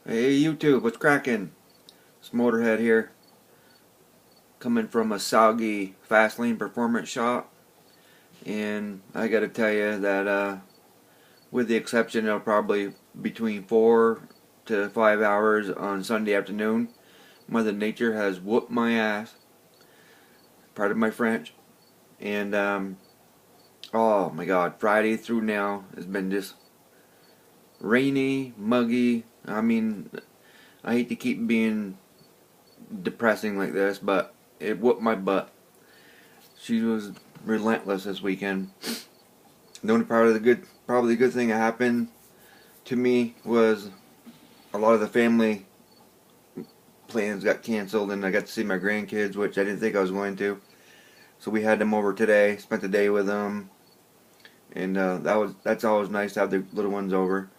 Hey YouTube, what's cracking? It's Motörhead here, coming from a soggy fast lane performance shop, and I gotta tell you that with the exception of probably between 4 to 5 hours on Sunday afternoon, Mother Nature has whooped my ass, pardon my French, and oh my god, Friday through now has been just rainy, muggy. I mean, I hate to keep being depressing like this, but it whooped my butt. She was relentless this weekend. The only part of probably the good thing that happened to me was a lot of the family plans got canceled, and I got to see my grandkids, which I didn't think I was going to. So we had them over today, spent the day with them, and that's always nice to have the little ones over.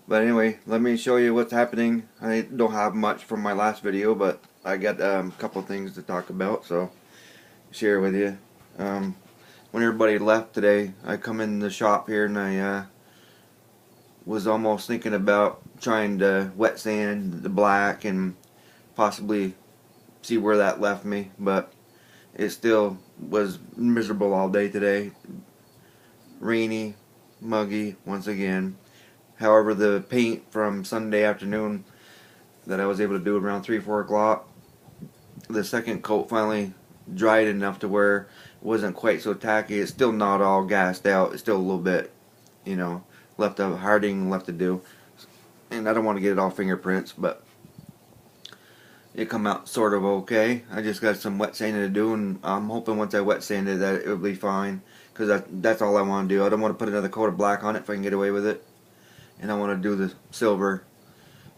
But anyway, let me show you what's happening. I don't have much from my last video, but I got a couple things to talk about, so share with you. When everybody left today, I come in the shop here and I was almost thinking about trying to wet sand the black and possibly see where that left me, but it still was miserable all day today. Rainy, muggy once again. However, the paint from Sunday afternoon that I was able to do around 3-4 o'clock, the second coat finally dried enough to where it wasn't quite so tacky. It's still not all gassed out. It's still a little bit, left of hardening left to do. And I don't want to get it all fingerprints, but it come out sort of okay. I just got some wet sanding to do, and I'm hoping once I wet sand it that it will be fine, because that's all I want to do. I don't want to put another coat of black on it if I can get away with it. And I want to do the silver.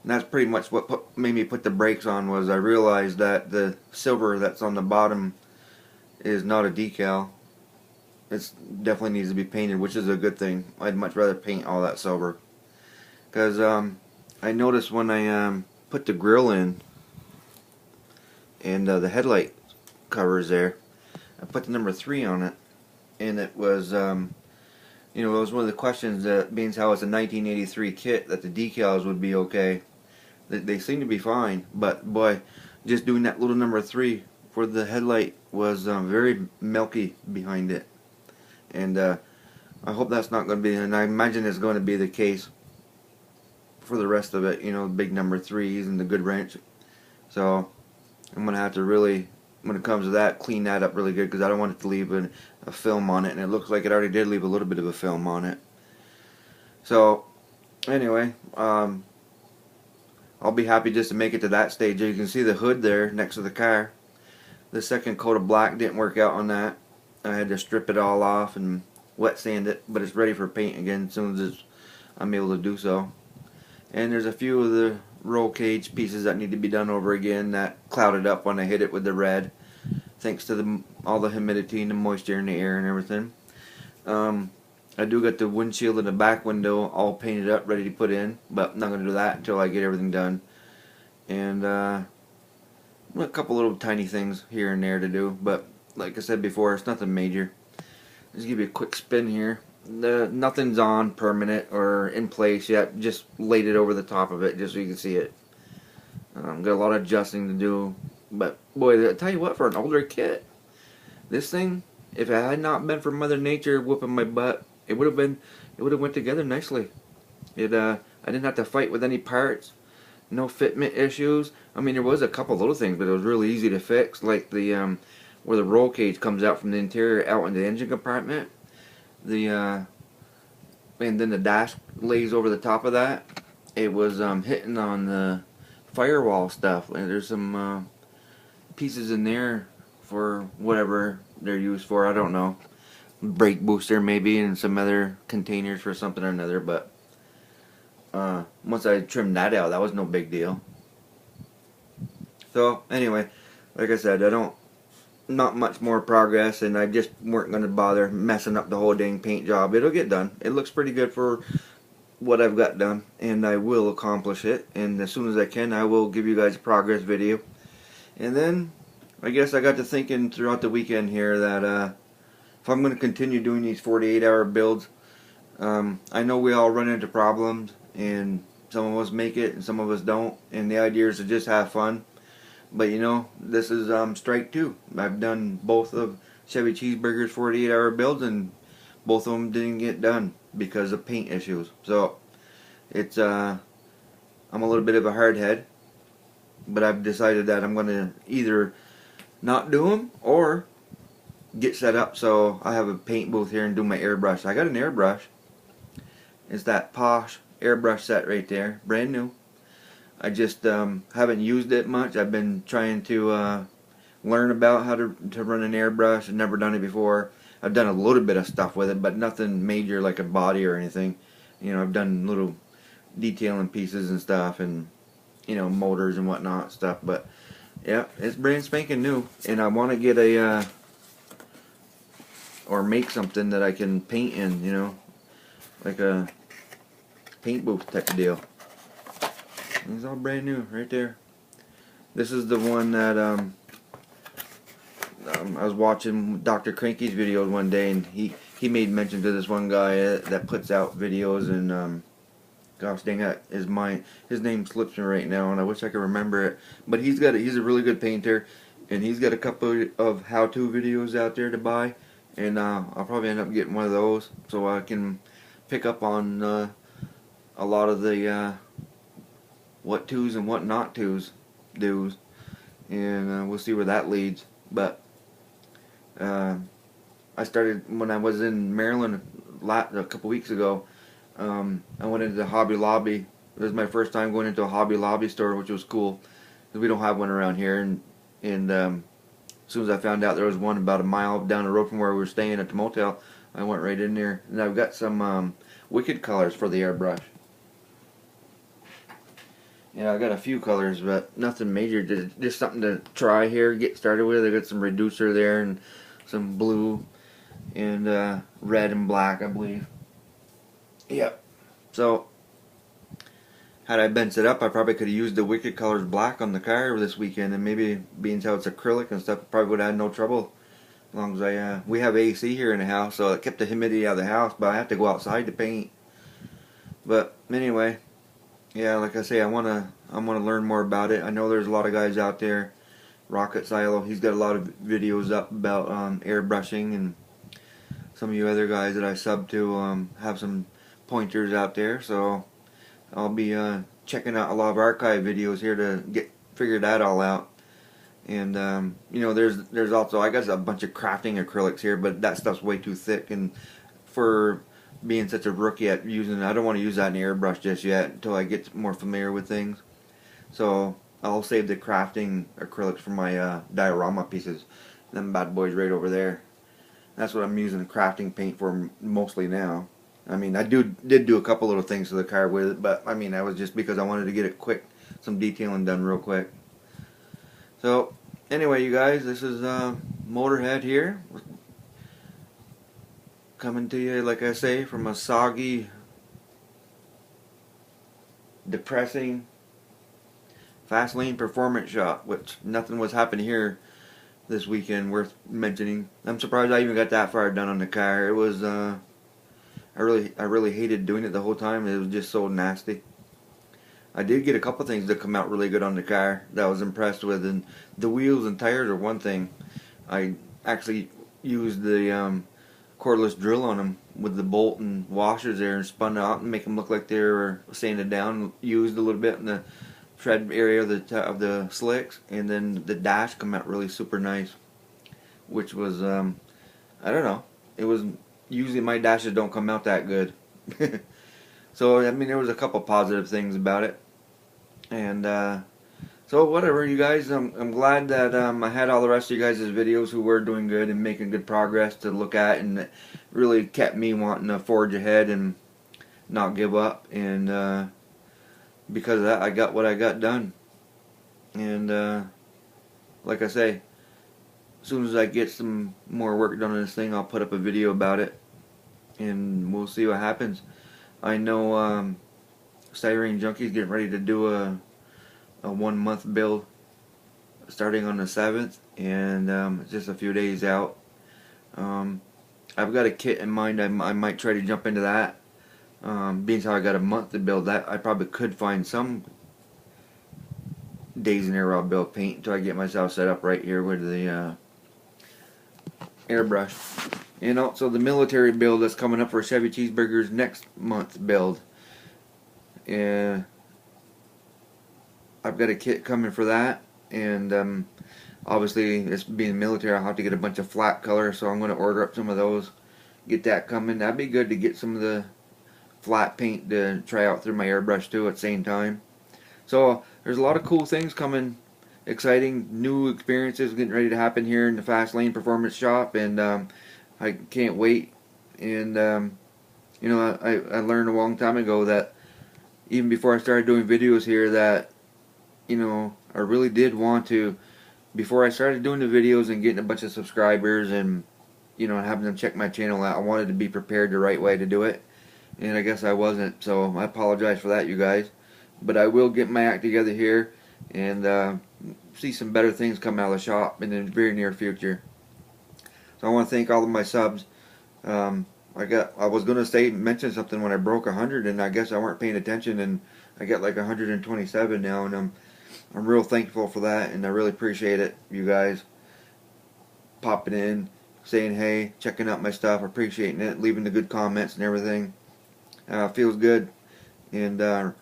And that's pretty much what made me put the brakes on. Was I realized that the silver that's on the bottom is not a decal. It definitely needs to be painted, which is a good thing. I'd much rather paint all that silver, because I noticed when I put the grill in and the headlight covers there, I put the number 3 on it, and it was it was one of the questions that, being how it's a 1983 kit, that the decals would be okay. They seem to be fine, but boy, just doing that little number 3 for the headlight was very milky behind it. And I hope that's not going to be, and I imagine it's going to be the case for the rest of it, big number 3s and the good wrench. So I'm going to have to really, when it comes to that, clean that up really good, because I don't want it to leave a film on it, and it looks like it already did leave a little bit of a film on it. So anyway, I'll be happy just to make it to that stage. You can see the hood there next to the car. The second coat of black didn't work out on that. I had to strip it all off and wet sand it, but it's ready for paint again as soon as I'm able to do so. And there's a few of the roll cage pieces that need to be done over again that clouded up when I hit it with the red, thanks to all the humidity and the moisture in the air and everything. I do got the windshield and the back window all painted up, ready to put in, but I'm not going to do that until I get everything done. And a couple little tiny things here and there to do, but like I said before, it's nothing major. Just give you a quick spin here. Nothing's on permanent or in place yet, just laid it over the top of it just so you can see it. Got a lot of adjusting to do, but boy, I tell you what, for an older kit, this thing, if it had not been for Mother Nature whooping my butt, it would have went together nicely. I didn't have to fight with any parts, no fitment issues. I mean, there was a couple little things, but it was really easy to fix, like the where the roll cage comes out from the interior out in the engine compartment. And then the dash lays over the top of that. It was hitting on the firewall stuff. And there's some pieces in there for whatever they're used for. I don't know. Brake booster maybe, and some other containers for something or another. But once I trimmed that out, that was no big deal. So anyway, like I said, not much more progress, and I just weren't going to bother messing up the whole dang paint job. It'll get done. It looks pretty good for what I've got done, and I will accomplish it. And as soon as I can, I will give you guys a progress video. And then I guess I got to thinking throughout the weekend here that if I'm going to continue doing these 48-hour builds, I know we all run into problems, and Some of us make it and some of us don't, and the idea is to just have fun. But you know, this is strike two. I've done both of Chevy Cheeseburger's 48-hour builds, and both of them didn't get done because of paint issues. So it's I'm a little bit of a hard head, but I've decided that I'm going to either not do them or get set up so I have a paint booth here and do my airbrush. I got an airbrush. It's that Posh airbrush set right there, brand new. I just haven't used it much. I've been trying to learn about how to run an airbrush. I've never done it before. I've done a little bit of stuff with it, but nothing major like a body or anything. You know, I've done little detailing pieces and stuff, and you know, motors and whatnot stuff. But yeah, it's brand spanking new, and I want to get a or make something that I can paint in. You know, like a paint booth type of deal. It's all brand new right there. This is the one that I was watching Dr. Cranky's videos one day, and he made mention to this one guy that puts out videos, and gosh dang it, his name slips me right now, and I wish I could remember it. But he's a really good painter, and he's got a couple of how-to videos out there to buy, and I'll probably end up getting one of those so I can pick up on a lot of the what to's and what not to's do's, and we'll see where that leads. But I started when I was in Maryland a couple weeks ago. I went into Hobby Lobby. It was my first time going into a Hobby Lobby store, which was cool because we don't have one around here. And as soon as I found out there was one about a mile down the road from where we were staying at the motel, I went right in there. And I've got some Wicked colors for the airbrush. Yeah, I got a few colors, but nothing major. Just something to try here, get started with. I got some reducer there and some blue and red and black, I believe. Yep. So, had I been set up, I probably could have used the Wicked colors black on the car this weekend, and maybe being how it's acrylic and stuff, probably would have had no trouble. As long as we have AC here in the house, so it kept the humidity out of the house, but I have to go outside to paint. But anyway, yeah, like I say, I wanna learn more about it. I know there's a lot of guys out there. Rocket Silo, he's got a lot of videos up about airbrushing, and some of you other guys that I sub to have some pointers out there. So I'll be checking out a lot of archive videos here to figure that all out. And you know, there's also, I got a bunch of crafting acrylics here, but that stuff's way too thick, and for being such a rookie at using it, I don't want to use that in the airbrush just yet until I get more familiar with things. So I'll save the crafting acrylics for my diorama pieces. Them bad boys right over there. That's what I'm using crafting paint for mostly now. I mean, I did do a couple little things to the car with it, but I mean, that was just because I wanted to get it quick, some detailing done real quick. So anyway, you guys, this is Motörhead here, coming to you, like I say, from a soggy, depressing, fast lane performance shop, which nothing was happening here this weekend worth mentioning. I'm surprised I even got that far done on the car. It was I really hated doing it the whole time. It was just so nasty. I did get a couple things that come out really good on the car that I was impressed with, and the wheels and tires are one thing. I actually used the cordless drill on them with the bolt and washers there and spun out and make them look like they were sanded down, used a little bit in the tread area of the slicks, and then the dash come out really super nice, which was I don't know, it was usually my dashes don't come out that good. So I mean, there was a couple positive things about it, and so whatever, you guys. I'm glad that I had all the rest of you guys' videos who were doing good and making good progress to look at, and it really kept me wanting to forge ahead and not give up. And because of that, I got what I got done. And like I say, as soon as I get some more work done on this thing, I'll put up a video about it, and we'll see what happens. I know Styrene Junkie's getting ready to do a 1 month build starting on the 7th, and it's just a few days out. I've got a kit in mind. I might try to jump into that. Being as how I got a month to build that, I probably could find some days in there I'll build paint until I get myself set up right here with the airbrush. And also the military build that's coming up for Chevy Cheeseburger's next month's build. And I've got a kit coming for that, and obviously it's being military, I'll have to get a bunch of flat color, so I'm going to order up some of those, get that coming. That'd be good to get some of the flat paint to try out through my airbrush too at the same time. So there's a lot of cool things coming, exciting new experiences getting ready to happen here in the Fast Lane Performance Shop, and I can't wait. And you know, I learned a long time ago that even before I started doing videos here that, you know, I really did want to, before I started doing the videos and getting a bunch of subscribers and, you know, having them check my channel out, I wanted to be prepared the right way to do it, and I guess I wasn't, so I apologize for that, you guys. But I will get my act together here and see some better things come out of the shop in the very near future. So I want to thank all of my subs. I was going to mention something when I broke 100, and I guess I weren't paying attention, and I got like 127 now, and I'm real thankful for that, and I really appreciate it, you guys popping in, saying hey, checking out my stuff, appreciating it, leaving the good comments and everything. Feels good, and I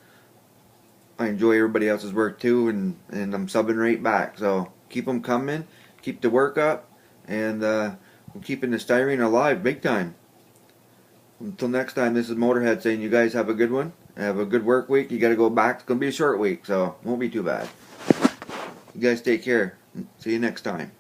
enjoy everybody else's work too, and I'm subbing right back. So keep them coming, keep the work up, and we're keeping the styrene alive big time. Until next time, this is Motörhead saying you guys have a good one. Have a good work week. You got to go back. It's going to be a short week, so it won't be too bad. You guys take care. See you next time.